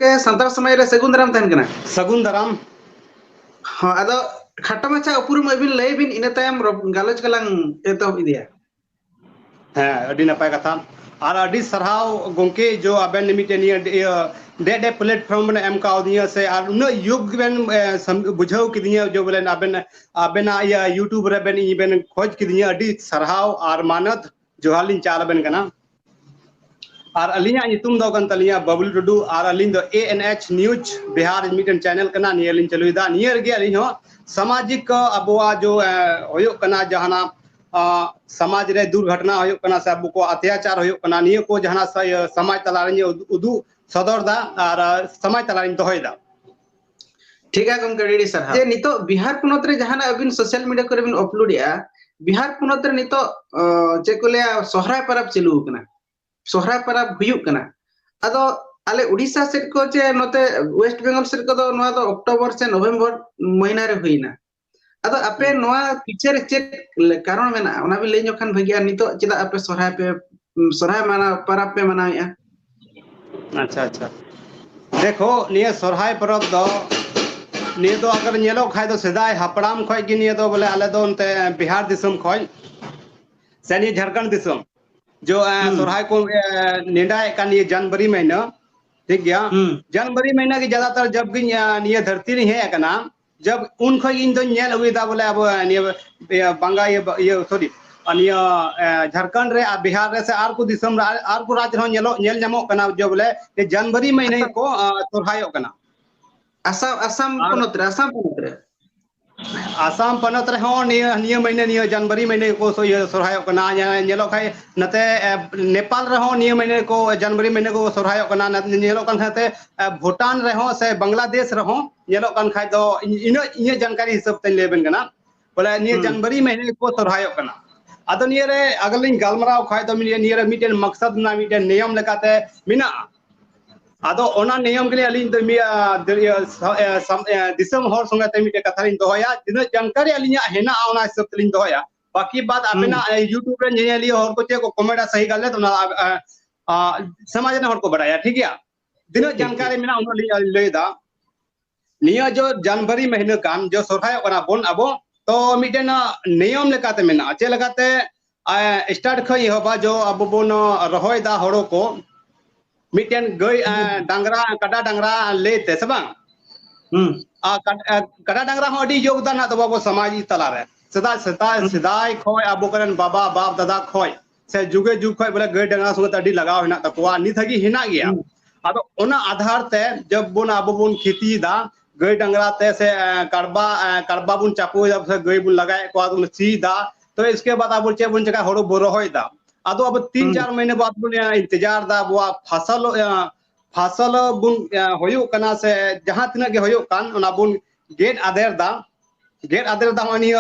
के संतार समय रे सगुन दाराम तहन कना सगुन दाराम हाँ अदो खाटा माछा उपुरुम अबिन लय बिन इना तायम गालोच कलांग एतोब इदिया हाँ अडी नपाय कथा और अडी सरहाव गोंके जो अबेन निमिटेन डे प्लेटफॉर्म ने एम काउदिया से और उन युग बेन बुझाव किदिया जो बोले अबेन अबेना या यूट्यूब रे बेन इबेन खोज किदिया अडी सरहाव और मानत जोहालिन चाल बेन कना और अलिया नितुम दो कन तलिया बबलू टुडू और अलिन दो ANH news Bihar mitten channel कना नियलिन चलुइदा नियर गे अलिन हो सामाजिक अबुआ जो होयो कना जहाना समाज रे दुर्घटना होयो कना से अबु को अत्याचार होयो कना निय को जहाना समाज तलारे उदु सदरदा और समाज तलारे दोहयदा ठीक है गम गडी सर जे नितो बिहार पुनत रे जहाना अबिन सोशल मीडिया करे बिन अपलोड या बिहार पुनत रे नितो चेकोले सोहराय परब चलु कना सोहराय परब हुयुक कना अदो आले उड़ीसा सेट को जे नते वेस्ट बेंगल सेट को दो नवा दो अक्टोबर से नवंबर महीना रे हुइना अदो आपे नवा पीछे रे चेक कारण मेना ओना भी लेño खान भगिया नितो चिदा आपे सोहराय माना परब पे मनाया अच्छा अच्छा देखो निये सोहराय परब दो निये दो अगर नेलो खाय दो सदाय हपड़ाम खोय कि निये दो बोले आले दो उनते बिहार दिसम खोय से निये झारखंड दिसम जो सोहराय को नेडाय का निये जनवरी महीना ठीक गया जनवरी महीना की ज्यादातर जब भी निये धरती नहीं है कना जब उन खोय इन दो नेल हुईदा बोले अब निये बंगा ये सॉरी निये झारखंड रे बिहार रे से आर को दिसम आर को राज्य हो नेलो नेल जमो कना जो बोले जनवरी महीने को सोहरायो कना आसाम पनत रे आसाम पनत रे हो निये महीने निये जनवरी महीने को सोहरायो कना नेलो खाय नते नेपाल रे हो निये महीने को जनवरी महीने को सोहरायो कना नेलो कन खाते भूटान रे हो से बांग्लादेश रे हो नेलो कन खाय दो इन जानकारी हिसाब ते लेबेन कना बोले निये जनवरी महीने को सोहरायो कना अदो निये रे अगलिन गालमराव खाय दो निये रे मिटेन मकसद ना मिटेन नियम लेकाते मिना आदो ओना नियम के लिए अलिन तो मिया दिसम हर संगे ते मिटे कथारिन दोहया दिन जानकारी अलिया हेना ओना सब तलिन दोहया बाकी बात अबेना यूट्यूब रे नेली हर को चे को कमेंट सही गले तो समाज ने हर को बढ़ाया ठीक है दिन जानकारी मिना उन लेदा निया जो जनवरी महीने कान जो सोहराय कना बोन अबो तो मिटेन नियम लेकाते मिना चे लगाते स्टार्ट खई होबा जो अब बोन रहोय दा हरो को मिटेन गई डांगरा कटा डांगरा लेते से बांग कटा डांगरा हो अडी योगदान तो बाबो समाज तला रे सदाय खोय अबो करन बाबा बाप दादा खोय से जुगे जुग खोय बोले गई डांगरा संगे अडी लगाव हिना तकवा नित हगी हिना गया अदो ओना आधार ते जब बोन अबो बोन खेती दा गई डांगरा ते से कड़बा बुन चापो जब से गई बुन लगाए को बुन सी दा तो इसके बाद अब चे बुन जगह हरो बोरो होय दा अदो अब 3-4 महीने बाद बुन इंतजार दा बुआ फसल बुन होयो कना से जहां तिना के होयो कान ओना बुन गेट आदेर दा मानी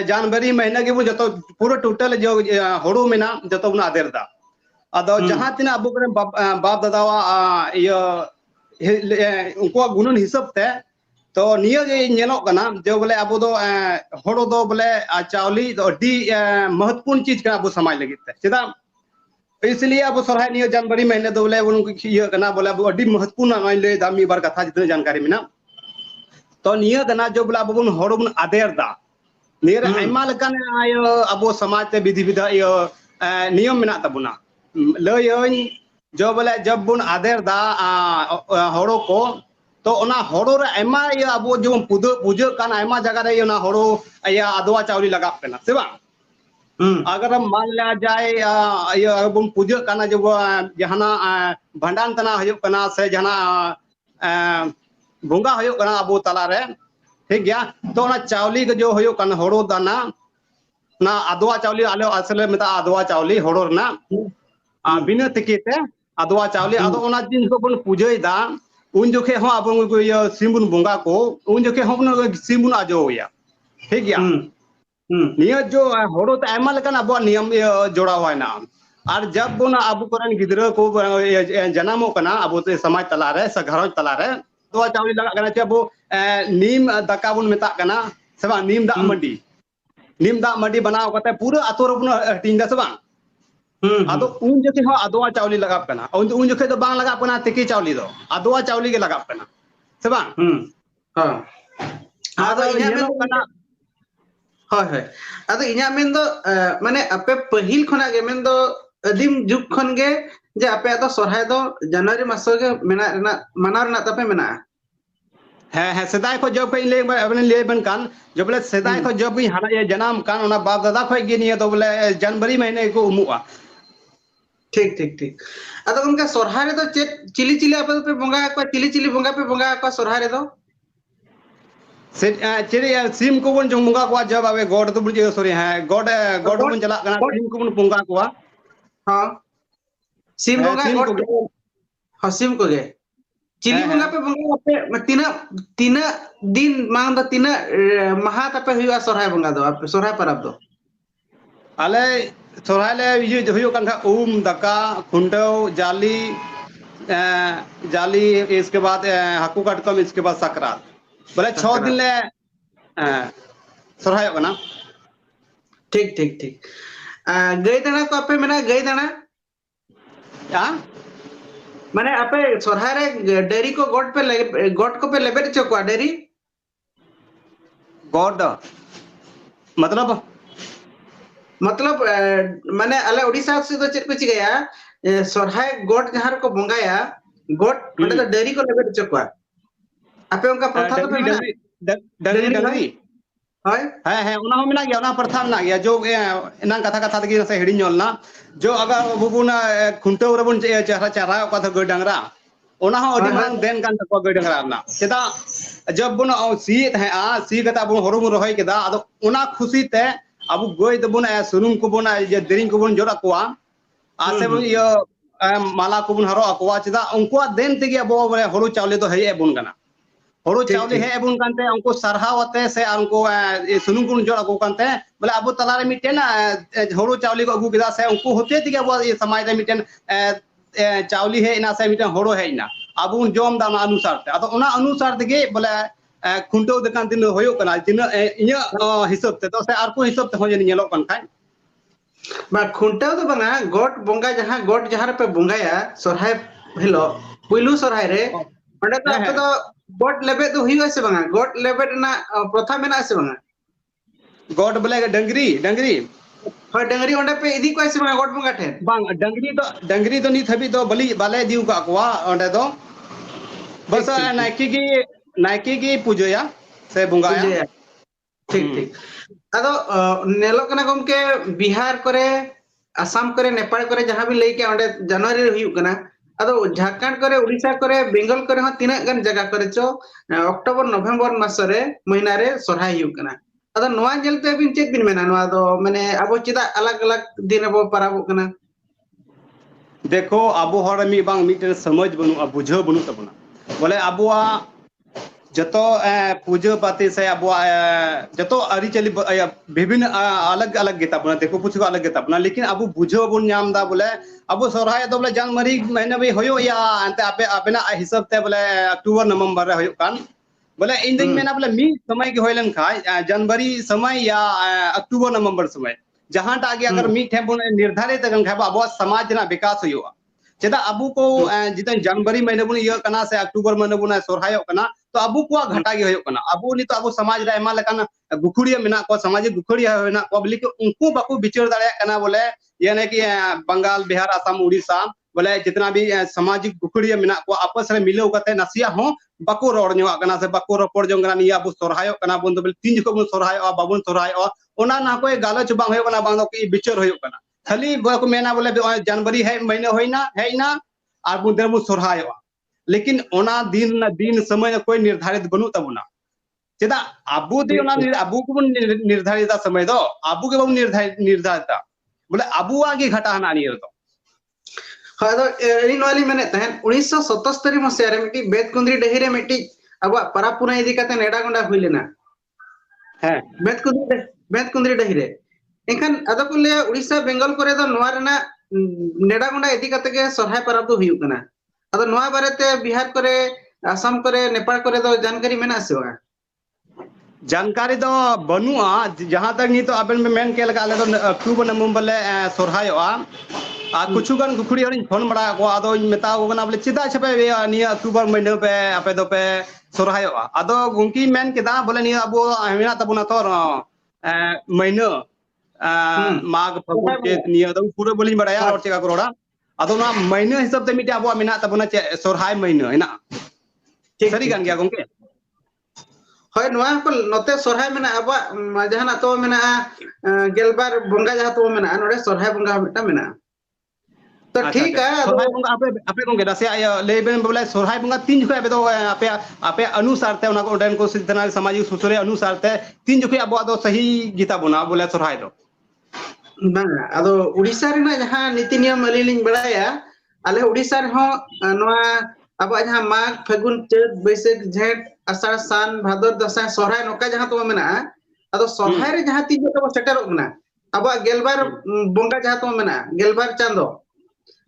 जनवरी महीना के बुन जतो पूरा टोटल जो होड़ो मेना जतो बुन आदेर दा अदो जहां तिना अब बाप दादावा उनको गुणन हिसाब ते तो निया जे नेलो कना जो बोले अब दो होड़ो दो बोले चावली दो डी महत्वपूर्ण चीज का अब समाज लगी चेदा इसलिए अब सोहराय निया जनवरी महीने दो बोले उनको ये कना बोले अब डी महत्वपूर्ण नय ले दामी बार कथा जितने जानकारी मिना तो निया कना जो बोले अब बुन होड़ो बुन आदेर दा नियर आइमा लकान अब समाज ते विधि विधा नियम मिना तबुना लय जो बोले जब बुन आदेर दा होड़ो को तो ओना होड़ो रे आइमा अब जो पूजा कान आइमा जगह रे ओना होड़ो या अदवा चावली लगा पेना से बा अगर मान लिया जाए ये बुन पूजा काना जो जहाना भंडान तना हयो कना से जहाना भुंगा हयो कना अब तला रे ठीक गया तो ओना चावली के जो हयो कन होड़ो दाना ना अदवा चावली आले असले मेता अदवा चावली होड़ो ना बिना तिकेते अदवा चावली अदो ओना दिन को बुन पूजा दा उन जोखे हो अब सिमुन बोंगा को उन जोखे हम सिमुन आजो या ठीक गया निया जो होड़ो तो आइमा लेकिन अब नियम जोड़ा हुआ है ना और जब बुन अब करन गिदरा को जन्मो कना अब समाज तला रे से घरों तला रे तो चावली लगा कना जब नीम दाका बुन मेता कना से बा नीम दा मंडी बनाव कते पूरा अतो रे बुन हटिंग दा से बा आदो उन जखे हो आदोआ चावली लगाप कना उन जखे तो बांग लगाप कना तिकी चावली दो आदोआ चावली के लगाप कना से बांग हाँ आदो इन्या येलो में कना होय होय आदो इन्या में दो माने अपे पहिल खना गे में दो अदिम जुग खन गे जे अपे तो सोरहाय दो जनवरी मास गे मेना रना मना रना तपे मेना है सदाय को जब कहीं ले अपने ले बन कान जब बोले सदाय को जब कहीं हरा ये जन्म कान ओना बाप दादा को गे नहीं तो बोले जनवरी महीने को उमुआ ठीक ठीक ठीक आदो उनका सोरहाय रे तो चिली चिली अपे पे बंगा को चिली बंगा पे बंगा को सोरहाय रे दो चेरी सिम को बन जंगा को जब आवे गॉड तो बुझे सॉरी है गॉड गॉड बन चला कना सिम को बन बंगा को हां सिम बंगा गॉड हां सिम को गे चिली बंगा पे बंगा पे तीना दिन मांग दो तीना महा तपे हुआ सोरहाय बंगा दो आप सोरहाय परब दो आले सोरहाय ले ये हुयो कान दका खुंडव जाली जाली इसके बाद हाकू काटकम इसके बाद सकरात बोले 6 दिन ले सोरहाय कना ठीक ठीक ठीक गई दाना को आपे मेना गई दाना या माने आपे सोरहाय रे डेरी को गोट को पे लेबेट चको डेरी गॉड मतलब माने अले ओडिसा से तो चेक कुछ गया सोरहाय गोट जहां को बंगाया गोट ओंडे तो डेरी को लेबेट चको आपे उनका प्रथा तो पे मेना डंगरी हाय है उना हो मिना गया उना प्रथा मिना गया जो इना कथा कथा तगी से हिड़ी नोलना जो अगर बुबुना खुंटो रबुन चेहरा चेहरा का तो गई डंगरा ओना हो अडी मान देन कान तको गई डंगरा ना सेदा जब बुन सी है सी कता बुन हरु रोहय केदा अदो उना खुशी ते अब गई तो बुन सुनुम को बुन जे दरिंग को बुन जोरा कोआ आसे बुन यो माला को बुन हरो अकवा चेदा उनको देन तेगे अब हरु चावले तो है बुन कना हरु चावले है बुन कानते उनको सरहावते से उनको सुनुम को जोरा को कानते बोले अब तला रे मिटेन हरु चावले को अगु केदा से उनको होते तेगे अब ये समाज रे मिटेन चावली है इना से मिटेन हरु है इना अब उन जोम दाना अनुसार ते अदो उना अनुसार तेगे बोले खुंटो दकान दिन होयो कना दिन इया हिसाब ते तो से आर को हिसाब ते हो जनी नेलो कन खाय बा खुंटो तो बना गोट बंगा जहां पे बंगाया सोरहाय हिलो पुइलु सोरहाय रे ओंडे तो आपे तो गोट लेबे तो हुई से बंगा गोट लेबे ना प्रथा मेना से बंगा गोट बोले डंगरी होय डंगरी ओंडे पे इदी को से बंगा गोट बंगा ठे बांग डंगरी तो नी थबी तो बली बाले दिउ का कोआ ओंडे तो बस नाइकी की पूजया से बुंगाया ठीक ठीक अदो नेलो कना गमके बिहार करे आसाम करे नेपाल करे जहां भी लेके ओंडे जनवरी रे हुयु कना अदो झारखंड करे उड़ीसा करे बेंगल करे ह तिना गन जगह करे चो अक्टोबर नवंबर मास रे महीना रे सोरहाय हुयु कना अदो नोआ जेलते बिन चेक बिन मेना नोआ दो माने अबो चिदा अलग अलग दिन अबो पराबो कना देखो अबो हर मी बांग मिटे समझ बनु बुझो बनु तबना बोले अबुआ जतो पूजा पाती से अब जतो अरिचली विभिन्न अलग अलग गीता बना देखो कुछ अलग गीता बना लेकिन अब बुझो बुन नाम दा बोले अब सोरहाय तो बोले जनवरी महीने में होयो या अंते आपे अपना हिसाब ते बोले अक्टूबर नवंबर रे होयो कान बोले इन दिन में ना बोले मी समय के होइलन खाय जनवरी समय या अक्टूबर नवंबर समय जहां टागे अगर मी थे बुन निर्धारित गन खाय अब समाज ना विकास होयो चेदा अबू को जितन जनवरी महीने बुन ये कना से अक्टूबर महीने बुन सोरहाय कना तो अबू को घटा गे होयो कना अबू नि तो अबू समाज रे एमा लकन गुखुड़िया मेना को सामाजिक गुखुड़िया मेना को लेकिन उनको बाकू विचार दाड़े कना बोले यानी कि बंगाल बिहार असम उड़ीसा बोले जितना भी सामाजिक गुखुड़िया मेना को आपस रे मिलो कते नसिया हो बाकू रोड़ न्योआ कना से बाकू रोपड़ जोंगना निया अबू सोरहाय कना बुन तो बोले तीन को बुन सोरहाय बाबुन सोरहाय ओना ना कोई गालच बांग होयो कना बांग कि विचार होयो कना खाली को मेना बोले जनवरी है महीने है ना और बुन देबु सोरहाय लेकिन ओना दिन समय कोई निर्धारित बनु तबुना चेदा अबू दे ओना अबू को निर्धारित समय दो अबू के बाबू निर्धारित बोले अबू आगे घटा ना नियर तो हां तो इन वाली मैंने तहन 1977 मसिया रे मिटी बेतकुंद्री डही रे मिटी अब परापुना इदी कते नेडा गुंडा हुई लेना है बेतकुंद्री डही रे एखन अदो को ले उड़ीसा बेंगल करे तो नोआ रेना नेडा गुंडा इदी कते के सोरहाय परब तो हुयु कना अदो नोआ बारेते बिहार करे असम करे नेपाल करे तो जानकारी मेना से बा जानकारी तो बनुआ जहां तक नहीं तो अपन में मेन के लगा ले तो अक्टूबर नवंबर ले सोरहायआ कुछ गान गुखड़ी हरिन फोन बड़ा को आदो मेता को बोले चिदा छपे निया अक्टूबर महीने पे आपे दो पे सोरहायोआ आदो गुंकी मेन केदा बोले निया अबो मेना तबुना तो महीने माघ फागुन चेत निया दो पूरे बोली बड़ाया और चेका करोड़ा आदो ना महीने हिसाब ते मिटे अबो मेना तबुना सोरहाय महीने हेना सरी गान गया गुंके होय नोआ को नोते सोरहाय मेना अबा जहाना तो मेना गेलबार बंगा जहा तो मेना नोडे सोरहाय बंगा मिटा मेना तो ठीक है सोरहाय बंगा आपे गुंके दसे लेबेन बोले सोरहाय बंगा तीन जुखे आपे तो आपे अनुसार ते उना को उडन को सिद्धना सामाजिक सुसरे अनुसार ते तीन जुखे अबो दो सही गीता बुना बोले सोरहाय दो बांगा अदो उड़ीसा रेना जहां नीति नियम अलिलिंग बड़ाया आले उड़ीसा रे हो नोआ अब जहां माघ फागुन चैत बैसाख झेंट आषाढ़ सान भादर दसाई सोरहाय नोका जहां तो मेना अदो सोरहाय रे जहां तीन तो सेटरो कना अब गेलबार बंगा जहां तो मेना गेलबार चांदो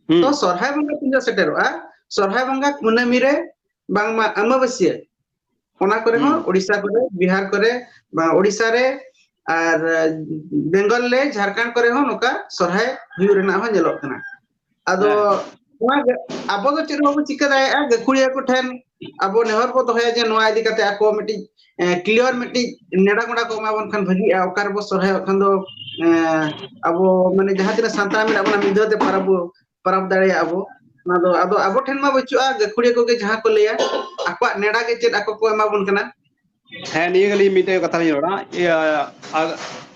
तो सोरहाय बंगा तीन सेटरोआ सोरहाय बंगा कुनामी रे बांगमा अमावस्या ओना करे हो उड़ीसा करे बिहार करे उड़ीसा रे और बेंगल ले झारखंड करे हो नोका सोरहाय हुयु रेना हो जेलो कना अदो अब तो चेद बाबू चिका दाया गखुड़िया को ठेन अब नेहर को दोहया जे नोआ इदी कते आको मिटी क्लियर मिटी नेडा गोडा को माबन खान भगी ओकार बो सोरहाय खान दो अब माने जहां तिना सांता में अब मिदते परब दाड़िया अब ना दो अदो अब ठेन मा बचुआ गखुड़िया को के जहां को लेया आको नेडा के चेद आको को माबन कना है निये गली मिटे कथा नि रोड़ा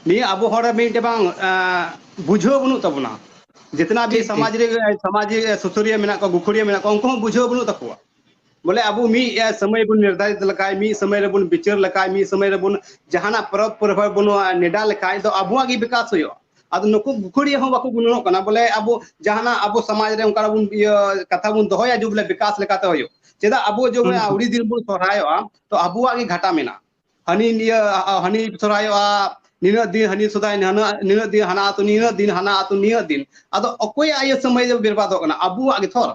नि अब हर मिटे बांग बुझो बनु तबना जितना भी समाज सुसुरिया मेना को गुखुड़िया मेना को उनको बुझो बनु तकवा बोले अब मी समय बुन निर्धारित लकाय मी समय रे बुन विचार लकाय मी समय रे बुन जहाना परब परब बुन नेडा लकाय तो अबुआ की विकास होयो अद नको गुखुड़िया हो बाको बुनो कना बोले अब जहाना अब समाज रे उनका बुन कथा बुन दोहया जो बोले विकास लकाते होयो चेदा अब जो उड़ी दिन बुन सोरायो तो अबुआ की घाटा मेना हनी निया हनी सोरायो निना दिन हनी सुदाय निना दिन हना तो निना दिन हना तो निना दिन अदो अकोय आय समय जब बर्बाद होना अबुआ के थोर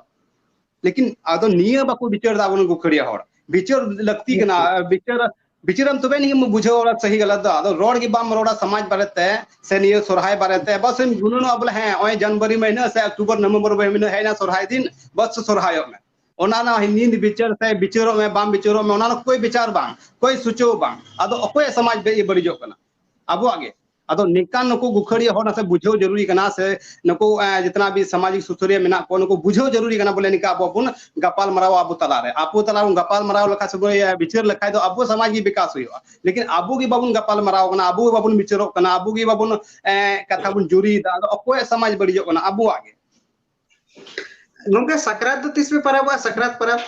लेकिन अदो निया बाको विचार दाबन गुखड़िया होड़ विचार लगती कना विचारम तबे नहीं हम बुझो और सही गलत दो अदो रोड की बाम रोड़ा समाज बारेते से निया सोरहाय बारेते बस गुनुन अब है ओय जनवरी महीना से अक्टूबर नवंबर महीना है ना सोरहाय दिन बस सोरहायो में ओना ना नींद विचार से विचारो में बाम विचारो में ओना कोई विचार बांग कोई सुचो बांग अदो अकोय समाज बे बड़िजो कना अब आगे अदो निकान नको गुखड़िया हो ना से बुझो जरूरी कना से नको जितना भी सामाजिक सुसुरिया मेना को नको बुझो जरूरी कना बोले निका अब अपन गपाल मराव अब तला रे आपो तला गपाल मराव लखा से विचार लखाय दो अब समाज की विकास हुआ लेकिन अबो की बाबुन गपाल मराव कना अबो बाबुन विचारो कना अबो की बाबुन कथा बुन जुरी दा अकोय समाज बड़िजो कना अबो आगे नोंके सकरात दो तीस पे परब सकरात परब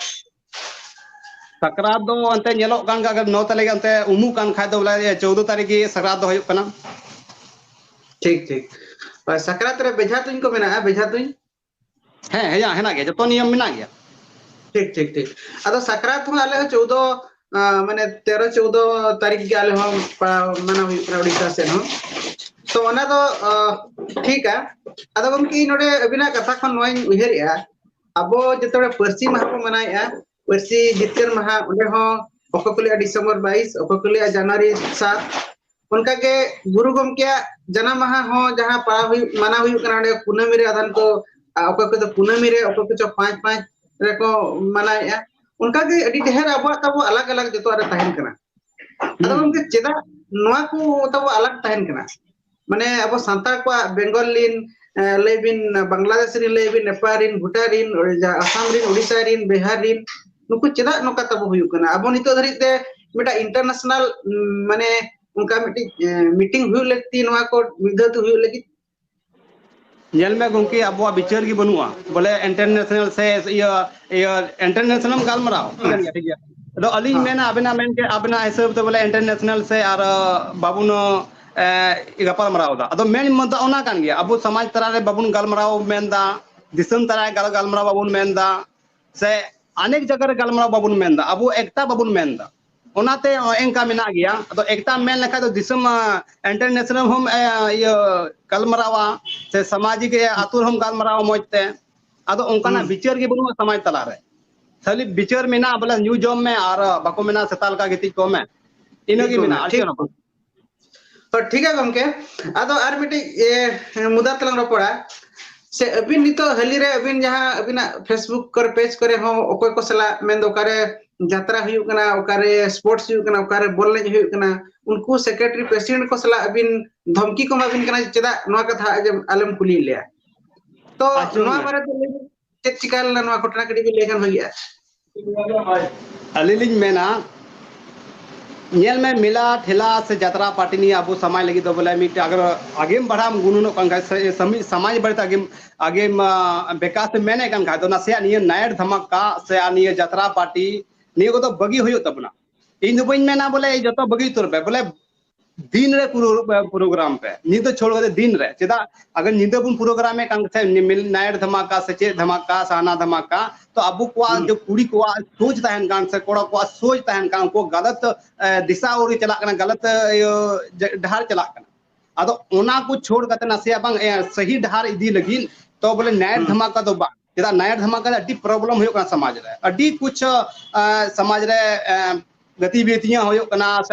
सकरात दो अंते नेलो कान का 9 तारीख अंते उमु कान खाय दो बोले 14 तारीख की सकरात दो होय कना ठीक ठीक और सकरात रे बेझा तुइन को मेना बेझा तुइन है ना गया जतो नियम मेना गया ठीक ठीक ठीक अदो सकरात हो आले 14 माने 13 14 तारीख के आले हो माना हुई उड़ीसा से हो तो ओना दो ठीक है अदो गमकी नोडे अबिना कथा खन नोय उहेरिया अबो जतोड़े परसी माह को मनाया परसी जितकर माह ओडे हो ओकोकुलिया दिसंबर 22 ओकोकुलिया जनवरी 7 उनका के गुरु गमकिया जना माह हो जहां पा हुई माना हुई कना कुनमी रे आधान को ओको तो कुनमी रे ओको तो 5 रे को मनाया उनका के अडी ढेर अब तब अलग अलग जतो रे तहन कना अदो गमके चेदा नोआ को तब अलग तहन कना माने अब सांतार को बेंगल लिन लेबिन बांग्लादेश रिन लेबिन नेपाल रिन भूटान रिन आसाम रिन उड़ीसा रिन बिहार रिन नुकु चेदा नोका तब हुयु कना अब नितो धरिते मेटा इंटरनेशनल माने उनका मीटिंग हुई लगती नोआ को विधत हुई लगी जेल में गुंकी अब विचार की बनुआ बोले इंटरनेशनल से ये इंटरनेशनल गालमराव ठीक है तो अली मेना अबना मेन के अबना हिसाब तो बोले इंटरनेशनल से और बाबुन गपाल मराव दा अदो मेन मत ओना कान गया अब समाज तरा रे बाबुन गालमराव मेनदा दिसम तरा गालमराव बाबुन मेनदा से अनेक जगह रे गालमराव बाबुन मेनदा अब एकता बाबुन मेनदा ओनाते एंका मेना गया तो एकता मेन लखा तो दिसम इंटरनेशनल हम ये गालमरावा से सामाजिक आतुर हम गालमराव मोजते अदो ओंकाना विचार के बनु समाज तला रे खाली विचार मेना बोले न्यू जॉब में और बाको मेना सेताल का गिति को में इनगी मेना तो ठीक है गमके अदो आर मिटी मुदा तलंग रोपड़ा से अबिन नितो हली रे अबिन जहां अबिना फेसबुक कर पेज करे हो ओकोय को सला मेन दो करे यात्रा हुयु कना ओकारे स्पोर्ट्स हुयु कना ओकारे बॉल ने हुयु कना उनको सेक्रेटरी प्रेसिडेंट को सला अबिन धमकी को माबिन कना चेदा नवा कथा आलम कुली लिया तो नवा बारे तो चिकाल नवा घटना कडी भी लेखन भगिया अलिलिंग मेना नेल में मिला ठेला से यात्रा पार्टी नहीं अब समाज लगी तो बोले मिट अगर आगे बढ़ा गुनुनो कंगा समाज बढ़ता आगे बेकार से मैंने कंगा तो ना से निये नायर धमाका से निये यात्रा पार्टी निये को तो बगी हुई तबना इन बइन मेना बोले जो तो बगी तुर पे बोले दिन रे प्रोग्राम पे नींद छोड़ के दिन रे चेदा अगर नींद बुन प्रोग्राम में कंग से नायर धमाका सचे धमाका साना धमाका तो अबु को जो कुड़ी को सोच तहन कान से कोड़ा को सोच तहन कान को गलत दिशा और चला कना गलत ढार चला कना अदो ओना को छोड़ कते ना से बंग सही ढार इदी लगी तो बोले नायर धमाका तो बा चेदा नायर धमाका अड्डी प्रॉब्लम हो समाज रे अड्डी कुछ समाज रे गतिविधियां हो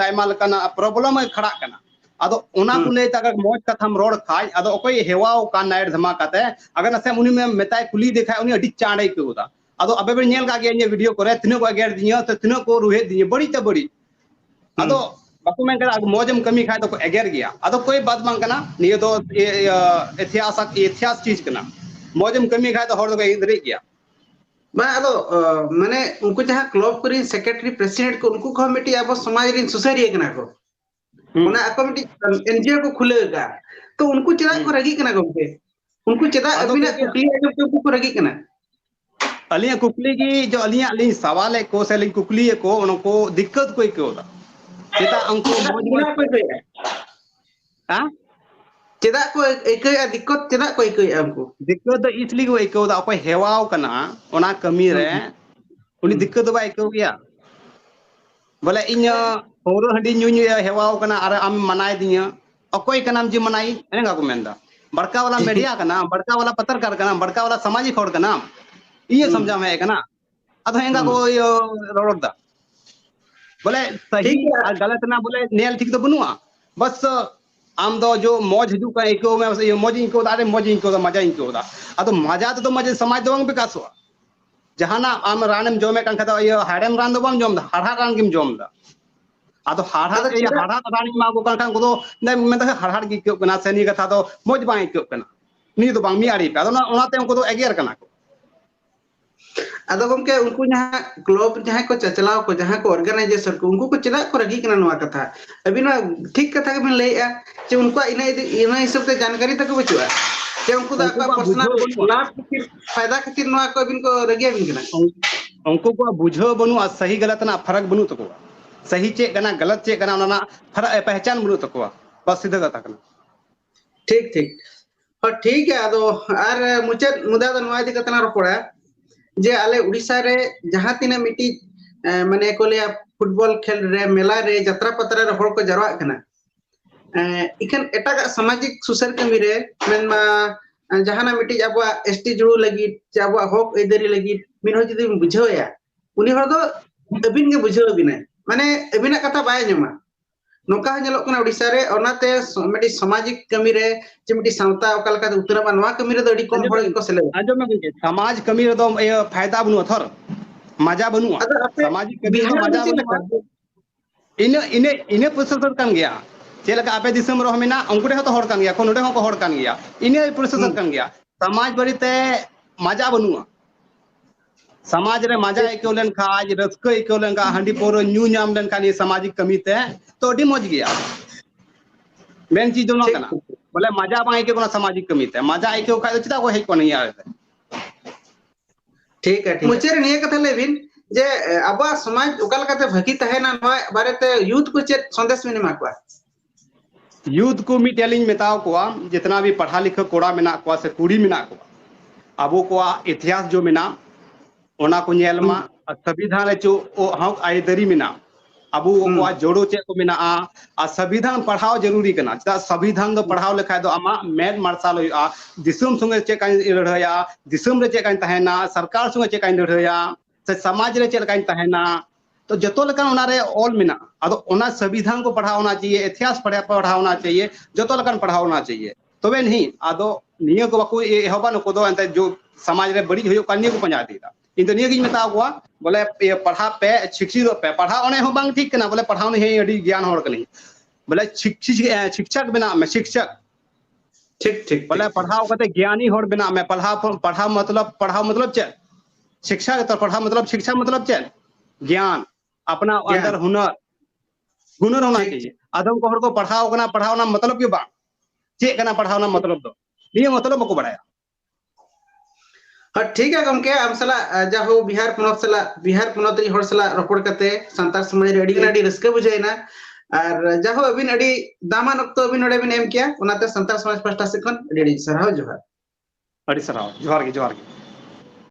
आयमा लकाना प्रॉब्लम खड़ा कना अदो ओना को ले तक मौज कथाम रोड खाय अदो ओकोय हेवाओ का नायर धमाकाते अगर नसे उनी में मेताय कुली देखाय उनी अडी चांडे कोदा अदो अबे बे नेल का गे वीडियो करे तिनो को गेर दियो तो तिनो को रुहे दियो बड़ी ते बड़ी अदो बाकु में करा मौजम कमी खाय तो एगेर गया अदो कोई बात मांग कना निये तो इतिहास चीज कना मौजम कमी खाय तो हर तो इधर गया मा अदो माने उनको जहां क्लब करी सेक्रेटरी प्रेसिडेंट को उनको को मिटी अब समाज रिन सुसारिया कना को उना ako मिटी एनजीओ को खुलेगा तो उनको चेदा को रगी कना गमके उनको चेदा अबिना कुकली अजब को रगी कना अलिया कुकली की जो अलिया अली सवाल है को से कुकली को उनको दिक्कत कोई को दा चेदा उनको मौज में हां चेदा को एक दिक्कत चेदा को एक हमको दिक्कत तो इसलिए को एक दा अपन हेवाओ कना ओना कमी रे उनी दिक्कत बा एक गया बोले इन होरो हंडी न्यू हेवाओ कना अरे आम मनाई दिया अकोय कनाम जी मनाई एंगा को मेंदा बड़का वाला मीडिया कना बड़का वाला पत्रकार कना बड़का वाला सामाजिक होड़ कना ये समझा में कना अद एंगा को रोड़दा बोले सही और गलत ना बोले नेल ठीक तो बनुआ बस आम दो जो मौज हिजू का एको में ये मौज इनको दारे मौज इनको दा मजा इनको दा अतो मजा तो मजे समाज दोंग विकास हुआ जहाना आम रानम जोमे कान खदा ये हाड़म रान दो बम जोम दा हाड़ा रान किम जोम दा अतो हाड़ा रान मा को कान को तो ने में दा हाड़ की क्यों कना सेनी कथा तो मौज बाई क्यों कना नी तो बांग मी आड़ी पे अतो ओना ते उनको तो एगेर कना को अदो गमके उनको जहां क्लब जहां को चचलाव को जहां को ऑर्गेनाइजेशन को उनको चेदा को रगी कना नवा कथा अबिन ठीक कथा के बिन लेया जे उनको इना हिसाब से जानकारी तक बचुआ जे उनको दा का पर्सनल लाभ खातिर फायदा खातिर नवा को बिन को रगी बिन कना उनको को बुझो बनु सही गलत ना फर्क बनु तको सही चे कना गलत चे कना ना फर्क पहचान बनु तको बस सीधा कथा कना ठीक ठीक और ठीक है अदो आर मुचे मुदा द नवा दि कतना रोपड़ा जे आले उड़ीसा रे जहां तिना मिटी माने को ले फुटबॉल खेल रे मेला रे यात्रा पत्र रे हर को जरवा कना इखन एटा सामाजिक सुसर कमी रे मेनमा जहाना मिटी अबवा एसटी जुड़ू लगी अबवा हक एदरी लगी मिन हो जदी बुझावया उनी हर दो अबिन के बुझाव बिना माने अबिना कथा बाय जमा नोका नेलोक कना उड़ीसा रे ओनाते मिटी सामाजिक कमी रे जे मिटी सावता ओकल का उतरबा नवा कमी रे दड़ी कम हड़ को सेले आजो में समाज कमी रे दो फायदा बनु थर मजा बनु सामाजिक कमी रे मजा बनु इने प्रोसेसर कान गया चेलका आपे दिसम रो हमेना अंकुडे तो हड़ कान गया को नोडे हो को हड़ कान गया इने प्रोसेसर कान गया समाज बरिते मजा बनु समाज रे मजा एकोलेन खाज रस्क एकोलेन का हंडी पोरो न्यू नाम लन का सामाजिक कमी ते तो डी मज गया मेन चीज दोनों कना बोले मजा बाई के कोना सामाजिक कमी ते मजा आई के का चिता को है को नहीं आवे ठीक है मुचेर निये कथा लेबिन जे अबा समाज ओकल काते भगी तहेना नवा बारेते यूथ को चे संदेश में माकवा यूथ को मिटेलिंग मेताव को जितना भी पढ़ा लिखा कोड़ा मेना को से कुड़ी मेना को अबो को इतिहास जो मेना ओना को नेलमा संविधान चो हक आयदरी मेना अबू को जोड़ो चे को मेना आ संविधान पढ़ाओ जरूरी कना चदा संविधान दो पढ़ाओ लेखा दो आमा मेड मार्शल होया दिसुम संगे चे काई लड़हया दिसुम रे चे काई तहेना सरकार संगे चे काई लड़हया से समाज रे चे काई तहेना तो जतो लकन ओना रे ऑल मेना अदो ओना संविधान को पढ़ाओना चाहिए इतिहास पढ़ाओना चाहिए जतो लकन पढ़ाओना चाहिए तबे नहीं आदो निया को बाको एहबा नको दो एंते जो समाज रे बड़ी होयो कान निया को पंजा देता इन तो निया गिन मेता हुआ बोले ये पढ़ा पे शिक्षित पे पढ़ा ओने हो बांग ठीक कना बोले पढ़ाओ नहीं अडी ज्ञान होड़ कनी बोले शिक्षक बना में शिक्षक ठीक ठीक बोले पढ़ाओ कते ज्ञानी होड़ बना में पढ़ा मतलब चे शिक्षा तो पढ़ा मतलब शिक्षा मतलब चे ज्ञान अपना अंदर हुनर होना चाहिए आदम को पढ़ाओ ना मतलब क्यों बा चे कना पढ़ाओ ना मतलब दो ये मतलब बको बढ़ाया हाँ ठीक है गमके आम सला जाहो बिहार पुनत री हर सला रपड़ कते संतार समाज रे अडी गना रस्का बुझाइना और जाहो अबिन अडी दामान अक्तो अबिन नडे बिन एम किया उनाते संतार समाज पास्टा से खन अडी सराव जोहार जोहार